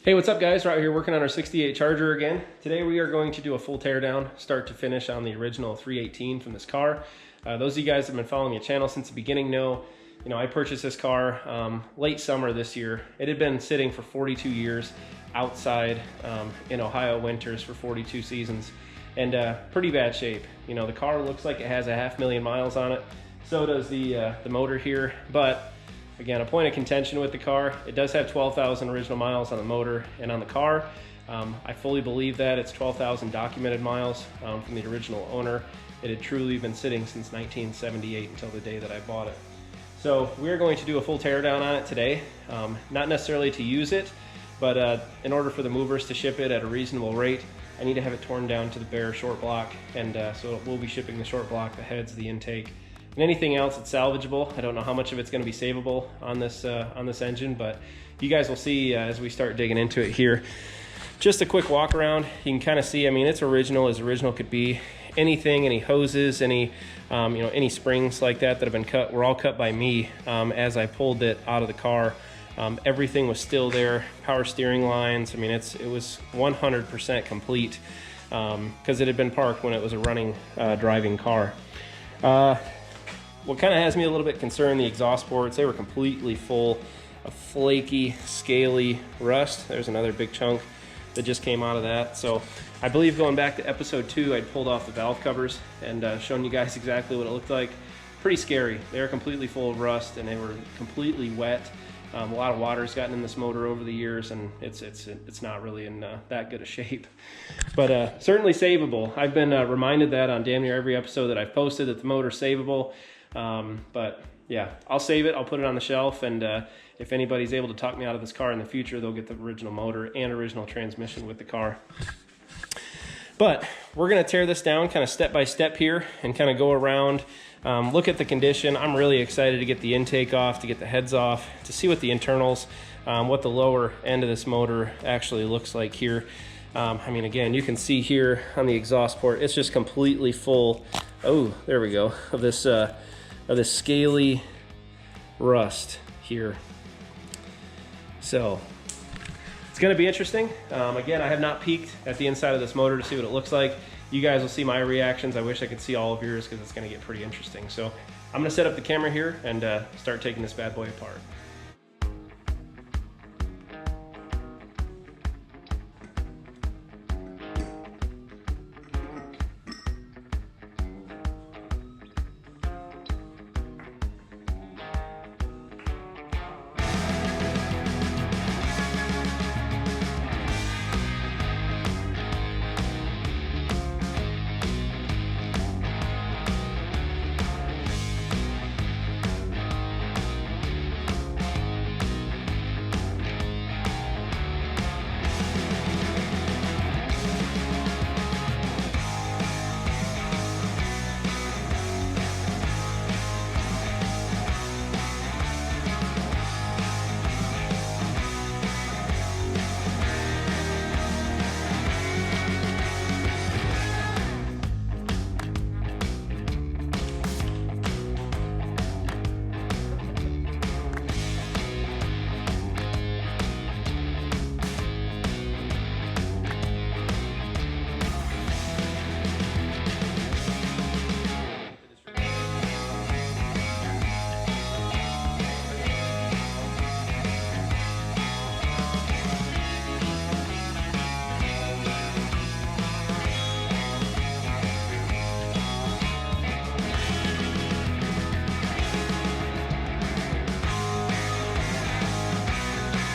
Hey, what's up guys? We're out here working on our 68 Charger again. Today we are going to do a full teardown, start to finish, on the original 318 from this car. Those of you guys that have been following the channel since the beginning know, I purchased this car late summer this year. It had been sitting for 42 years outside in Ohio winters for 42 seasons, and pretty bad shape. The car looks like it has 500,000 miles on it. So does the motor here, but again, a point of contention with the car. It does have 12,000 original miles on the motor and on the car. I fully believe that. It's 12,000 documented miles from the original owner. It had truly been sitting since 1978 until the day that I bought it. So we're going to do a full teardown on it today. Not necessarily to use it, but in order for the movers to ship it at a reasonable rate, I need to have it torn down to the bare short block. And so we'll be shipping the short block, the heads, the intake, and anything else that's salvageable. I don't know how much of it's going to be savable on this engine, but you guys will see as we start digging into it here. Just a quick walk around. You can kind of see, it's original as original could be. Anything, any hoses, any any springs like that have been cut, were all cut by me as I pulled it out of the car. Everything was still there. Power steering lines. It was 100% complete because it had been parked when it was a running driving car. What kind of has me a little bit concerned, the exhaust ports, they were completely full of flaky, scaly rust. There's another big chunk that just came out of that. So I believe going back to episode 2, I'd pulled off the valve covers and shown you guys exactly what it looked like. Pretty scary. They were completely full of rust and they were completely wet. A lot of water's gotten in this motor over the years, and it's not really in that good a shape. But certainly savable. I've been reminded that on damn near every episode that I've posted that the motor's savable. But yeah, I'll save it. I'll put it on the shelf, and if anybody's able to talk me out of this car in the future, they'll get the original motor and original transmission with the car. But we're going to tear this down kind of step by step here and kind of go around, look at the condition. I'm really excited to get the intake off, to get the heads off, to see what the internals, what the lower end of this motor actually looks like here. Again, you can see here on the exhaust port, it's just completely full. Oh, there we go, of this scaly rust here. So it's going to be interesting. Again, I have not peeked at the inside of this motor to see what it looks like. You guys will see my reactions. I wish I could see all of yours because it's going to get pretty interesting. So I'm going to set up the camera here and start taking this bad boy apart.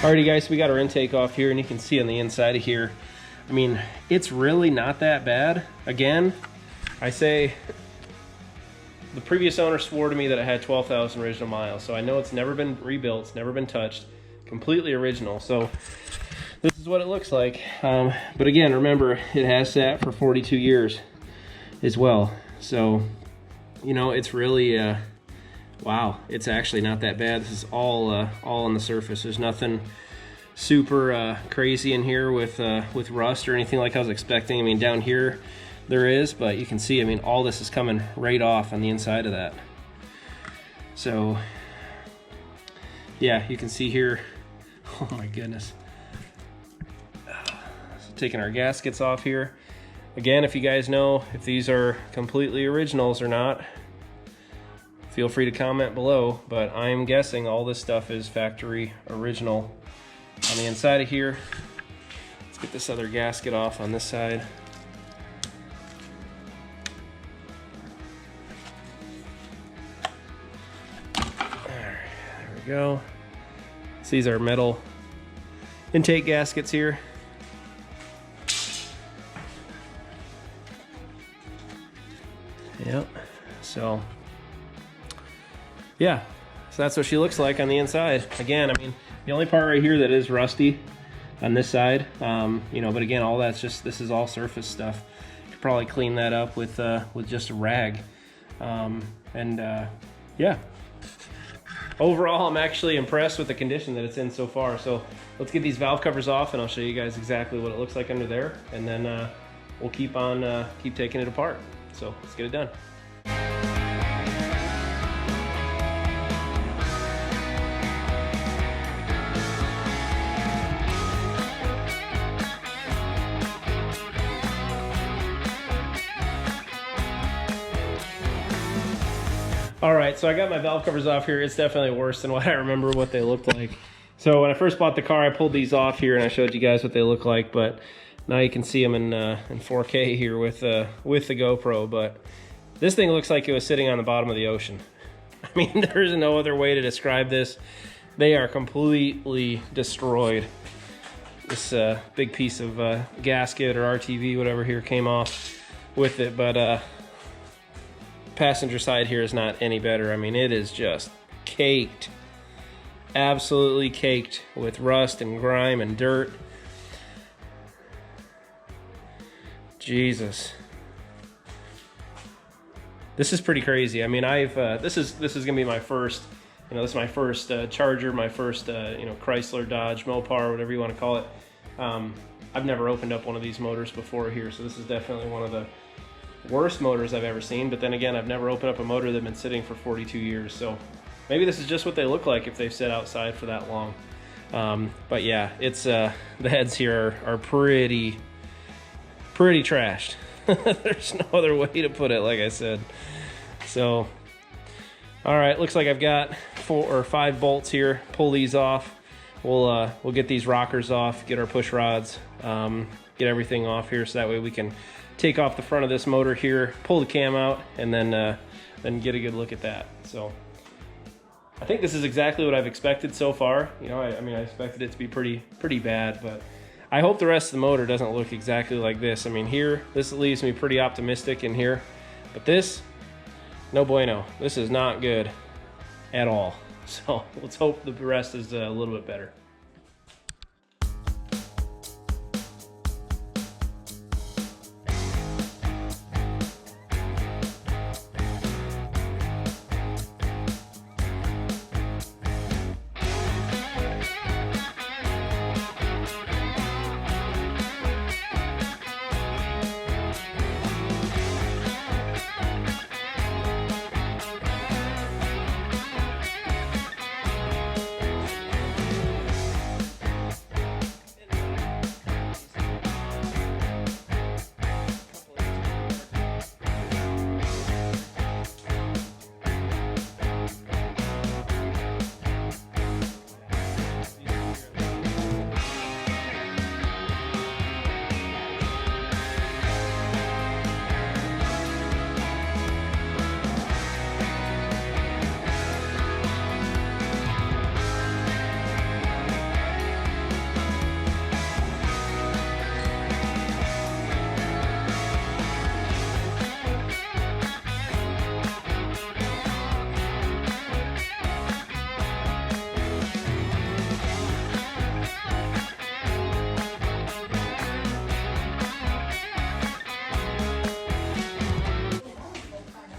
Alrighty guys, we got our intake off here, and you can see on the inside of here, it's really not that bad. Again, I say the previous owner swore to me that it had 12,000 original miles, so I know it's never been rebuilt, it's never been touched, completely original. So this is what it looks like. But again, remember, it has sat for 42 years as well. So, it's really, wow, it's actually not that bad. This is all on the surface. There's nothing super crazy in here with rust or anything like I was expecting. Down here there is, but you can see, all this is coming right off on the inside of that. So yeah, you can see here, oh my goodness, taking our gaskets off here. Again, if you guys know if these are completely originals or not, feel free to comment below, but I'm guessing all this stuff is factory original. On the inside of here, let's get this other gasket off on this side. There we go. So these are metal intake gaskets here. Yep. So yeah, so that's what she looks like on the inside. Again, I mean, the only part right here that is rusty on this side, you know, but again, all that's just, this is all surface stuff. You could probably clean that up with just a rag. Yeah. Overall, I'm actually impressed with the condition that it's in so far. So let's get these valve covers off and I'll show you guys exactly what it looks like under there. And then we'll keep taking it apart. So let's get it done. All right, so I got my valve covers off here. It's definitely worse than what I remember what they looked like. So when I first bought the car, I pulled these off here and I showed you guys what they look like, but now you can see them in 4K here with the GoPro. But this thing looks like it was sitting on the bottom of the ocean. I mean, there's no other way to describe this. They are completely destroyed. This big piece of gasket or RTV, whatever here, came off with it, but passenger side here is not any better. I mean, it is just caked, absolutely caked with rust and grime and dirt. Jesus, this is pretty crazy. I mean, this is gonna be my first, you know, this is my first Charger, my first you know, Chrysler, Dodge, Mopar, whatever you want to call it. I've never opened up one of these motors before here, so this is definitely one of the worst motors I've ever seen. But then again, I've never opened up a motor that's been sitting for 42 years, so maybe this is just what they look like if they've sit outside for that long. But yeah, it's the heads here are pretty trashed. There's no other way to put it, like I said. So all right, looks like I've got 4 or 5 bolts here. Pull these off. We'll get these rockers off, get our push rods, get everything off here, so that way we can take off the front of this motor here, pull the cam out, and then get a good look at that. So I think this is exactly what I've expected so far. You know, I mean, I expected it to be pretty bad, but I hope the rest of the motor doesn't look exactly like this. I mean, here, this leaves me pretty optimistic in here, but this, no bueno. This is not good at all. So let's hope the rest is a little bit better.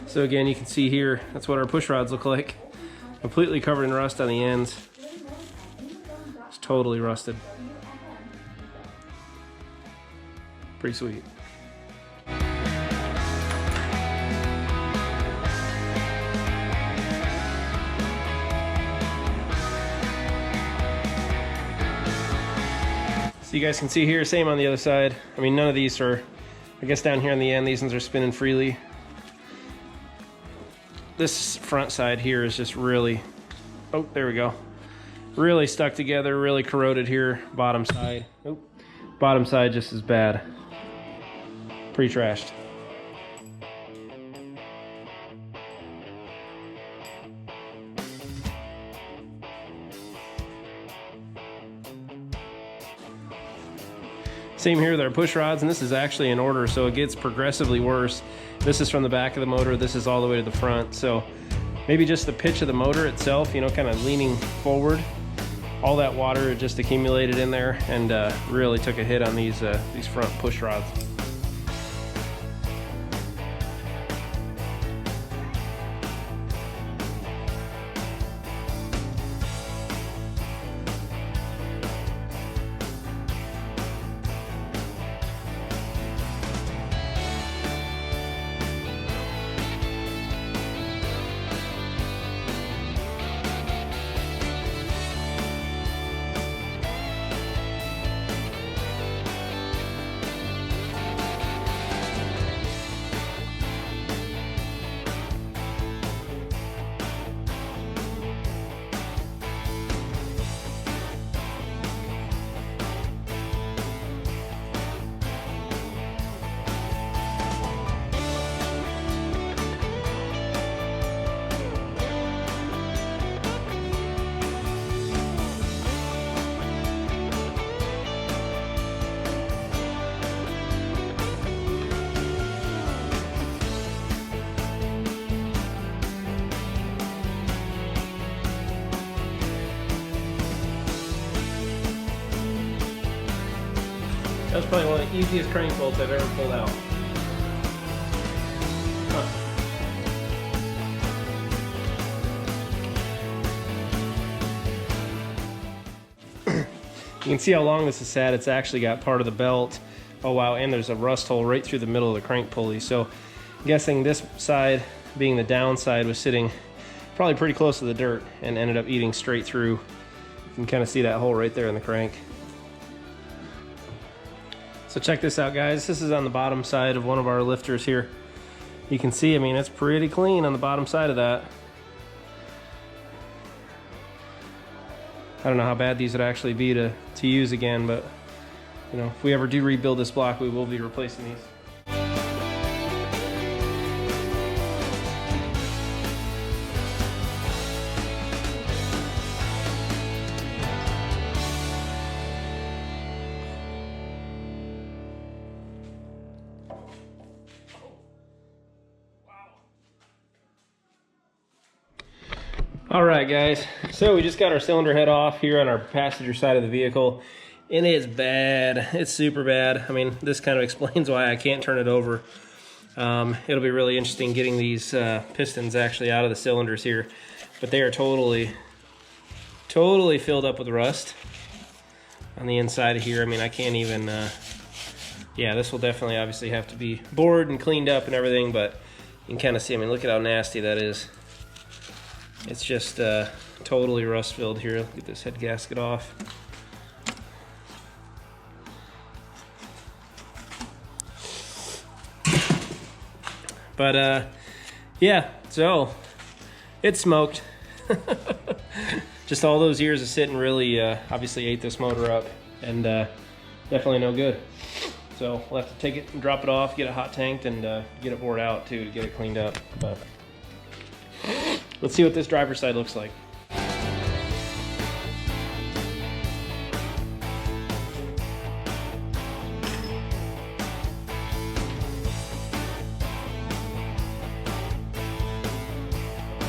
So again, you can see here, that's what our push rods look like. Completely covered in rust on the ends. It's totally rusted. Pretty sweet. So you guys can see here, same on the other side. I mean, none of these are, I guess down here on the end, these ones are spinning freely. This front side here is just really, oh, there we go. Really stuck together, really corroded here. Bottom side, oh, bottom side just as bad. Pretty trashed. Same here with our push rods, and this is actually in order, so it gets progressively worse. This is from the back of the motor, this is all the way to the front. So maybe just the pitch of the motor itself, you know, kind of leaning forward. All that water just accumulated in there and really took a hit on these front push rods. That was probably one of the easiest crank bolts I've ever pulled out. You can see how long this is sat. It's actually got part of the belt. Oh wow, and there's a rust hole right through the middle of the crank pulley. So I'm guessing this side, being the downside, was sitting probably pretty close to the dirt and ended up eating straight through. You can kind of see that hole right there in the crank. So check this out, guys. This is on the bottom side of one of our lifters here. You can see, I mean, it's pretty clean on the bottom side of that. I don't know how bad these would actually be to use again, but you know, if we ever do rebuild this block, we will be replacing these. All right, guys, so we just got our cylinder head off here on our passenger side of the vehicle, and it's bad. It's super bad. I mean, this kind of explains why I can't turn it over. It'll be really interesting getting these pistons actually out of the cylinders here, but they are totally filled up with rust on the inside of here. I mean, I can't even, yeah, this will definitely obviously have to be bored and cleaned up and everything, but you can kind of see, I mean, look at how nasty that is. It's just totally rust filled here. Get this head gasket off. But yeah, so it's smoked. Just all those years of sitting really obviously ate this motor up, and definitely no good. So we'll have to take it and drop it off, get it hot tanked, and get it bored out too to get it cleaned up. But let's see what this driver's side looks like.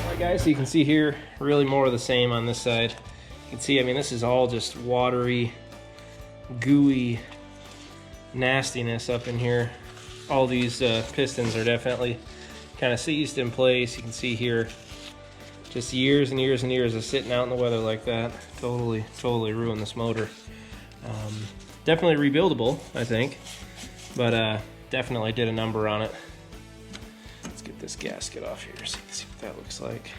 Alright guys, so you can see here, really more of the same on this side. You can see, I mean, this is all just watery, gooey nastiness up in here. All these pistons are definitely kind of seized in place. You can see here, just years and years and years of sitting out in the weather like that. Totally ruined this motor. Definitely rebuildable, I think, but definitely did a number on it. Let's get this gasket off here so you can see what that looks like.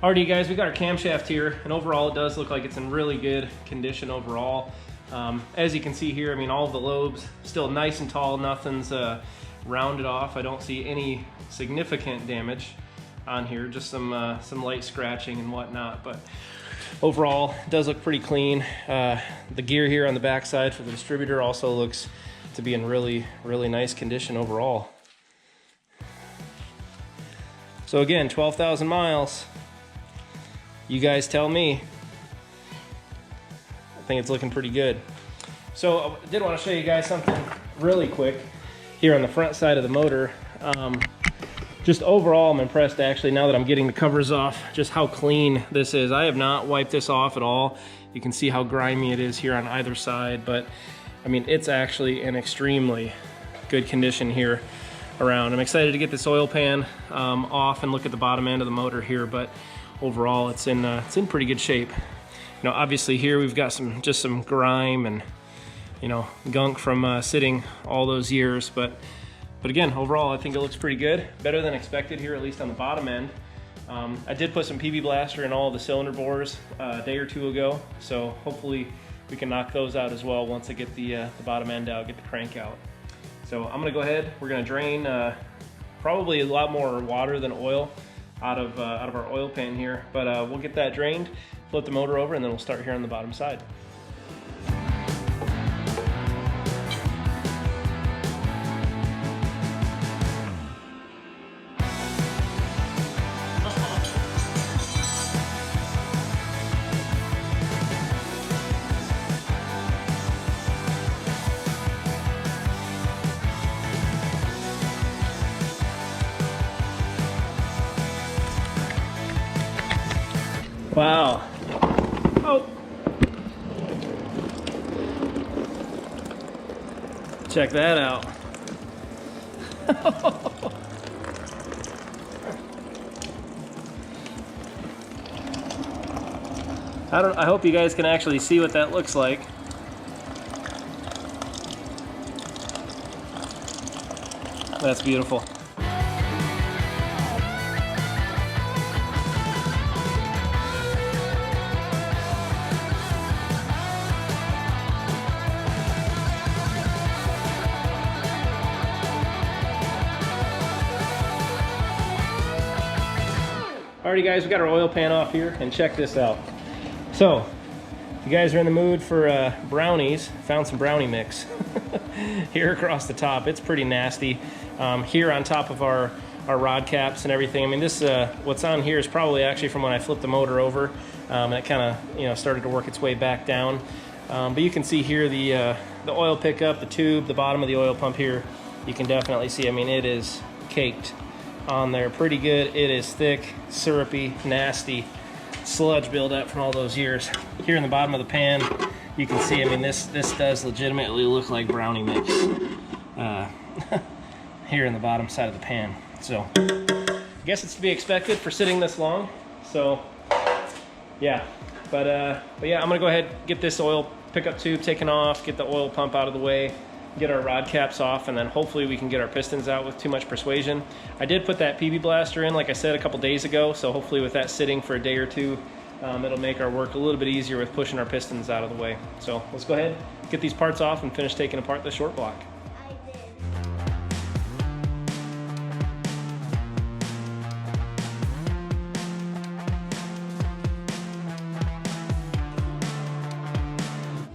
Alrighty guys, we got our camshaft here, and overall it does look like it's in really good condition overall. As you can see here, I mean, all of the lobes still nice and tall, nothing's rounded off. I don't see any significant damage on here, just some light scratching and whatnot, but overall it does look pretty clean. The gear here on the backside for the distributor also looks to be in really nice condition overall. So again, 12,000 miles. You guys tell me. I think it's looking pretty good. So I did want to show you guys something really quick here on the front side of the motor. Just overall, I'm impressed actually, now that I'm getting the covers off, just how clean this is. I have not wiped this off at all. You can see how grimy it is here on either side, but I mean, it's actually in extremely good condition here around. I'm excited to get this oil pan off and look at the bottom end of the motor here, but overall it's in pretty good shape. You know, obviously here we've got just some grime and, you know, gunk from sitting all those years, but again, overall I think it looks pretty good, better than expected here, at least on the bottom end. I did put some PB Blaster in all of the cylinder bores a day or two ago, so hopefully we can knock those out as well once I get the bottom end out, get the crank out. So I'm gonna go ahead, we're gonna drain probably a lot more water than oil out of our oil pan here, but we'll get that drained, flip the motor over, and then we'll start here on the bottom side. Wow. Oh. Check that out. I hope you guys can actually see what that looks like. That's beautiful. Alrighty guys, we got our oil pan off here, and check this out. So, if you guys are in the mood for brownies, found some brownie mix here across the top. It's pretty nasty. Here on top of our rod caps and everything. I mean, this what's on here is probably actually from when I flipped the motor over, and it kind of started to work its way back down. But you can see here the oil pickup, the tube, the bottom of the oil pump here. You can definitely see. I mean, it is caked on there pretty good. It is thick, syrupy, nasty sludge buildup from all those years. Here in the bottom of the pan, you can see, I mean, this does legitimately look like brownie mix here in the bottom side of the pan. So I guess it's to be expected for sitting this long. So yeah, but yeah, I'm gonna go ahead, get this oil pickup tube taken off, get the oil pump out of the way, get our rod caps off, and then hopefully we can get our pistons out with too much persuasion. I did put that PB Blaster in, like I said, a couple days ago, so hopefully with that sitting for a day or two, it'll make our work a little bit easier with pushing our pistons out of the way. So let's go ahead, get these parts off, and finish taking apart the short block.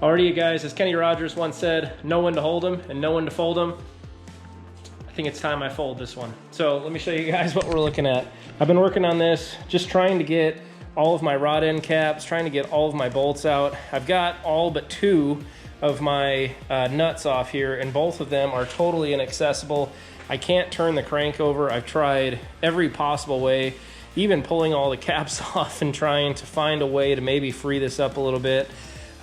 Alrighty, you guys, as Kenny Rogers once said, know when to hold them and know when to fold them. I think it's time I fold this one. So let me show you guys what we're looking at. I've been working on this, just trying to get all of my rod end caps, trying to get all of my bolts out. I've got all but two of my nuts off here, and both of them are totally inaccessible. I can't turn the crank over. I've tried every possible way, even pulling all the caps off and trying to find a way to maybe free this up a little bit.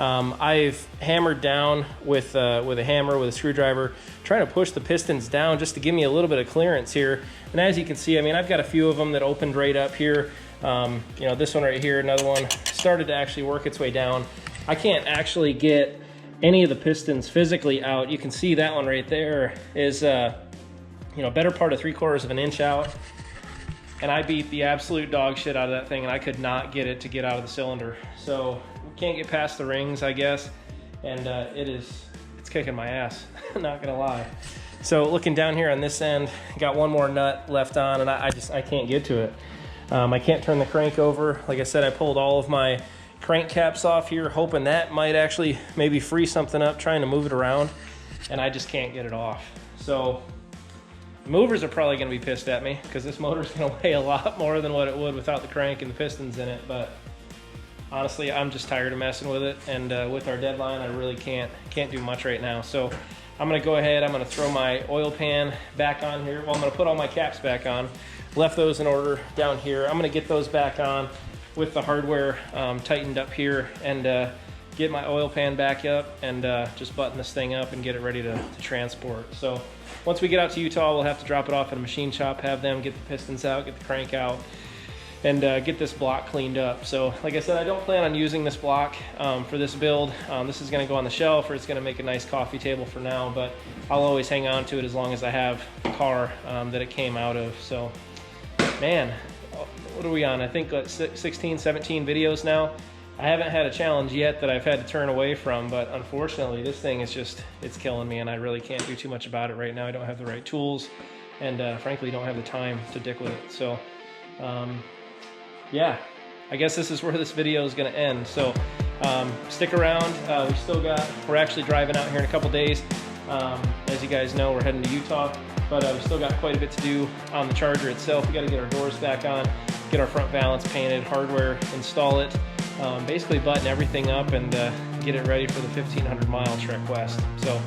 I've hammered down with a hammer, with a screwdriver, trying to push the pistons down just to give me a little bit of clearance here. And as you can see, I mean, I've got a few of them that opened right up here. You know, this one right here, another one, started to actually work its way down. I can't actually get any of the pistons physically out. You can see that one right there is, you know, better part of 3/4 of an inch out. and I beat the absolute dog shit out of that thing, and I could not get it to get out of the cylinder. So we can't get past the rings, I guess, and it's kicking my ass, not gonna lie. So looking down here on this end, got one more nut left on, and I can't get to it. I can't turn the crank over. Like I said, I pulled all of my crank caps off here, hoping that might actually maybe free something up, trying to move it around, and I just can't get it off. So movers are probably gonna be pissed at me because this motor's gonna weigh a lot more than what it would without the crank and the pistons in it, but honestly, I'm just tired of messing with it, and with our deadline, I really can't do much right now. So I'm gonna go ahead, I'm gonna throw my oil pan back on here. Well, I'm gonna put all my caps back on. Left those in order down here. I'm gonna get those back on with the hardware tightened up here, and get my oil pan back up, and just button this thing up and get it ready to transport. So once we get out to Utah, we'll have to drop it off at a machine shop, have them get the pistons out, get the crank out, and get this block cleaned up. So like I said, I don't plan on using this block for this build. This is gonna go on the shelf, or it's gonna make a nice coffee table for now, but I'll always hang on to it as long as I have the car that it came out of. So man, what are we on? I think 16, 17 videos now. I haven't had a challenge yet that I've had to turn away from, but unfortunately this thing is just, it's killing me, and I really can't do too much about it right now. I don't have the right tools, and frankly don't have the time to dick with it. So yeah, I guess this is where this video is gonna end. So stick around. We're actually driving out here in a couple days. As you guys know, we're heading to Utah, but we still got quite a bit to do on the Charger itself. We gotta get our doors back on, get our front valance painted, hardware, install it, basically button everything up, and get it ready for the 1,500 mile trek west. So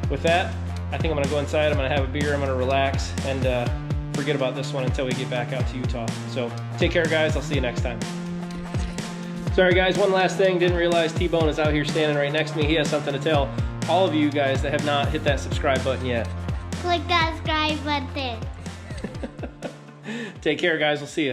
with that, I think I'm gonna go inside, I'm gonna have a beer, I'm gonna relax, and forget about this one until we get back out to Utah. So take care, guys. I'll see you next time. Sorry guys, one last thing. Didn't realize T-Bone is out here standing right next to me. He has something to tell all of you guys that have not hit that subscribe button yet. Click that subscribe button. Take care, guys. We'll see you.